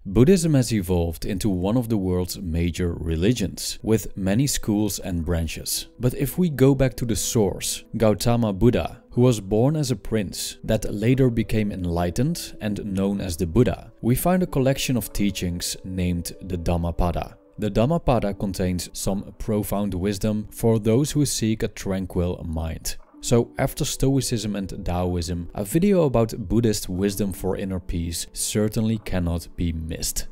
Buddhism has evolved into one of the world's major religions, with many schools and branches. But if we go back to the source, Gautama Buddha, who was born as a prince that later became enlightened and known as the Buddha, we find a collection of teachings named the Dhammapada. The Dhammapada contains some profound wisdom for those who seek a tranquil mind. So after Stoicism and Taoism, a video about Buddhist wisdom for inner peace certainly cannot be missed.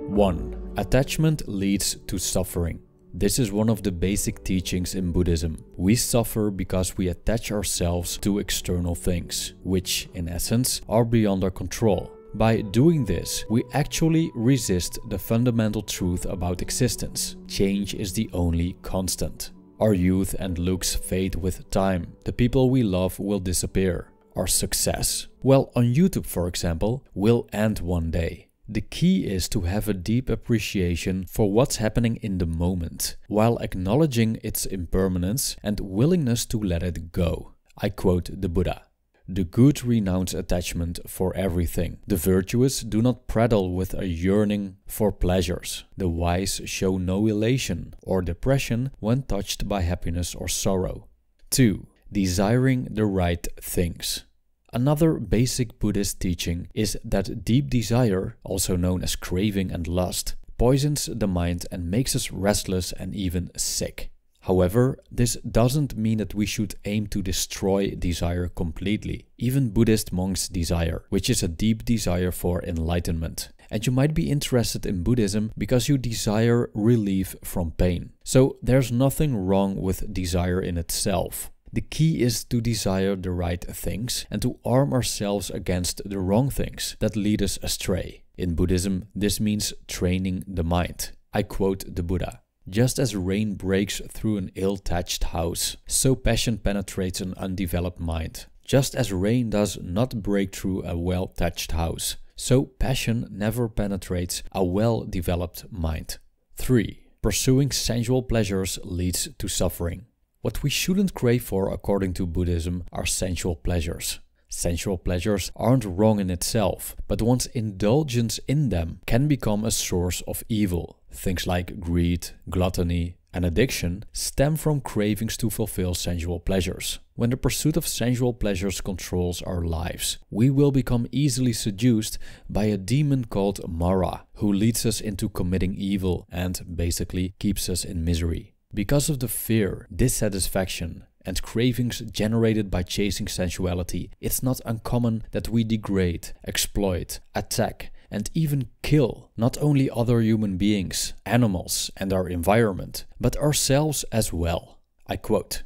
One, attachment leads to suffering. This is one of the basic teachings in Buddhism. We suffer because we attach ourselves to external things, which, in essence, are beyond our control. By doing this, we actually resist the fundamental truth about existence. Change is the only constant. Our youth and looks fade with time. The people we love will disappear. Our success, well, on YouTube for example, will end one day. The key is to have a deep appreciation for what's happening in the moment, while acknowledging its impermanence and willingness to let it go. I quote the Buddha. The good renounce attachment for everything. The virtuous do not prattle with a yearning for pleasures. The wise show no elation or depression when touched by happiness or sorrow. 2. Desiring the right things. Another basic Buddhist teaching is that deep desire, also known as craving and lust, poisons the mind and makes us restless and even sick. However, this doesn't mean that we should aim to destroy desire completely. Even Buddhist monks desire, which is a deep desire for enlightenment. And you might be interested in Buddhism because you desire relief from pain. So there's nothing wrong with desire in itself. The key is to desire the right things and to arm ourselves against the wrong things that lead us astray. In Buddhism, this means training the mind. I quote the Buddha. Just as rain breaks through an ill-thatched house, so passion penetrates an undeveloped mind. Just as rain does not break through a well-thatched house, so passion never penetrates a well-developed mind. 3. Pursuing sensual pleasures leads to suffering. What we shouldn't crave for, according to Buddhism, are sensual pleasures. Sensual pleasures aren't wrong in itself, but one's indulgence in them can become a source of evil. Things like greed, gluttony, and addiction stem from cravings to fulfill sensual pleasures. When the pursuit of sensual pleasures controls our lives, we will become easily seduced by a demon called Mara, who leads us into committing evil and basically keeps us in misery. Because of the fear, dissatisfaction, and cravings generated by chasing sensuality, it's not uncommon that we degrade, exploit, attack, and even kill not only other human beings, animals, and our environment, but ourselves as well. I quote,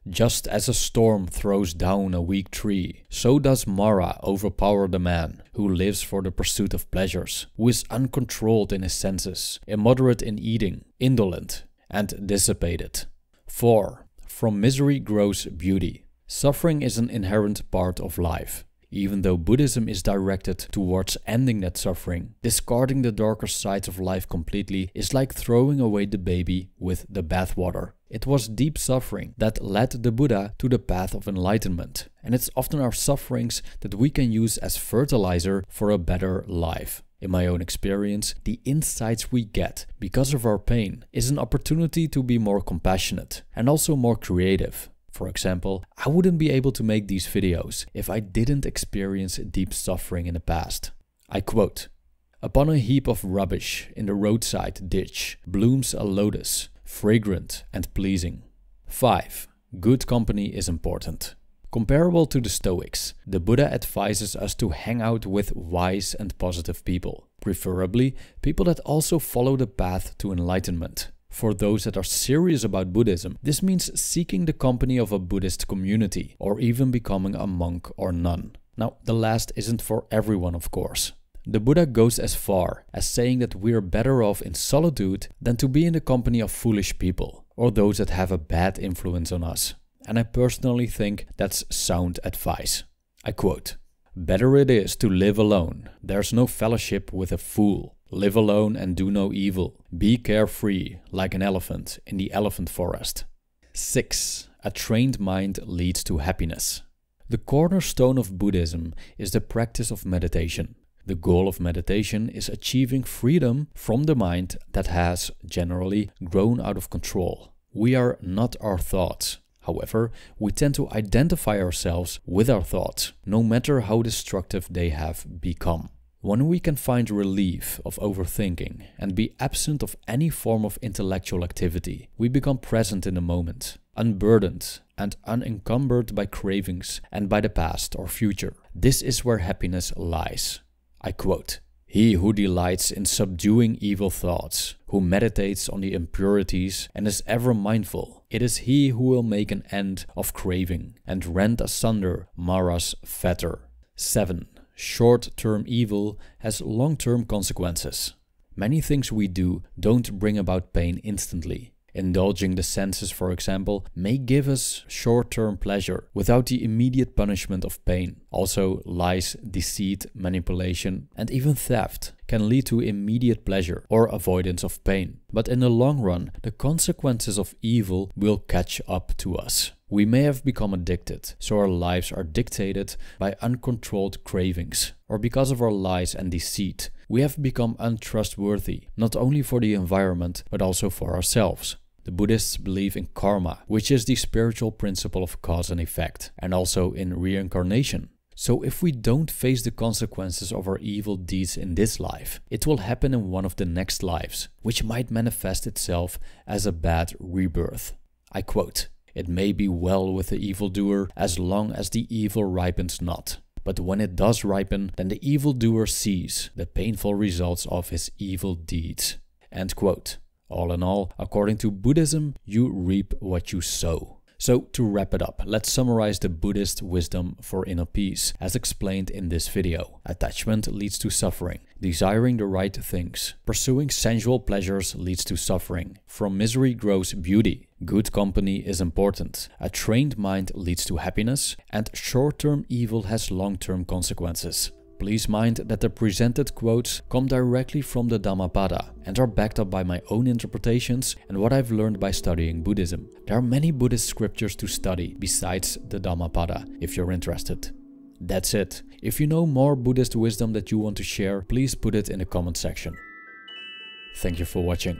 "Just as a storm throws down a weak tree, so does Mara overpower the man who lives for the pursuit of pleasures, who is uncontrolled in his senses, immoderate in eating, indolent, and dissipated." 4. From misery grows beauty. Suffering is an inherent part of life. Even though Buddhism is directed towards ending that suffering, discarding the darker sides of life completely is like throwing away the baby with the bathwater. It was deep suffering that led the Buddha to the path of enlightenment, and it's often our sufferings that we can use as fertilizer for a better life. In my own experience, the insights we get because of our pain is an opportunity to be more compassionate and also more creative. For example, I wouldn't be able to make these videos if I didn't experience deep suffering in the past. I quote, "Upon a heap of rubbish in the roadside ditch blooms a lotus, fragrant and pleasing." 5. Good company is important. Comparable to the Stoics, the Buddha advises us to hang out with wise and positive people, preferably people that also follow the path to enlightenment. For those that are serious about Buddhism, this means seeking the company of a Buddhist community, or even becoming a monk or nun. Now, the last isn't for everyone, of course. The Buddha goes as far as saying that we're better off in solitude than to be in the company of foolish people, or those that have a bad influence on us. And I personally think that's sound advice. I quote, "Better it is to live alone. There's no fellowship with a fool. Live alone and do no evil. Be carefree like an elephant in the elephant forest. 6. A trained mind leads to happiness. The cornerstone of Buddhism is the practice of meditation. The goal of meditation is achieving freedom from the mind that has, generally, grown out of control. We are not our thoughts. However, we tend to identify ourselves with our thoughts, no matter how destructive they have become. When we can find relief of overthinking and be absent of any form of intellectual activity, we become present in the moment, unburdened and unencumbered by cravings and by the past or future. This is where happiness lies. I quote, "He who delights in subduing evil thoughts, who meditates on the impurities and is ever mindful, it is he who will make an end of craving and rend asunder Mara's fetter." 7. Short-term evil has long-term consequences. Many things we do don't bring about pain instantly. Indulging the senses, for example, may give us short-term pleasure without the immediate punishment of pain. Also, lies, deceit, manipulation, and even theft can lead to immediate pleasure or avoidance of pain. But in the long run, the consequences of evil will catch up to us. We may have become addicted, so our lives are dictated by uncontrolled cravings. Or because of our lies and deceit, we have become untrustworthy, not only for the environment, but also for ourselves. The Buddhists believe in karma, which is the spiritual principle of cause and effect, and also in reincarnation. So if we don't face the consequences of our evil deeds in this life, it will happen in one of the next lives, which might manifest itself as a bad rebirth. I quote, "It may be well with the evildoer as long as the evil ripens not. But when it does ripen, then the evildoer sees the painful results of his evil deeds." End quote. All in all, according to Buddhism, you reap what you sow. So to wrap it up, let's summarize the Buddhist wisdom for inner peace, as explained in this video. Attachment leads to suffering. Desiring the right things. Pursuing sensual pleasures leads to suffering. From misery grows beauty. Good company is important. A trained mind leads to happiness. And short-term evil has long-term consequences. Please mind that the presented quotes come directly from the Dhammapada and are backed up by my own interpretations and what I've learned by studying Buddhism. There are many Buddhist scriptures to study besides the Dhammapada if you're interested. That's it. If you know more Buddhist wisdom that you want to share, please put it in the comment section. Thank you for watching.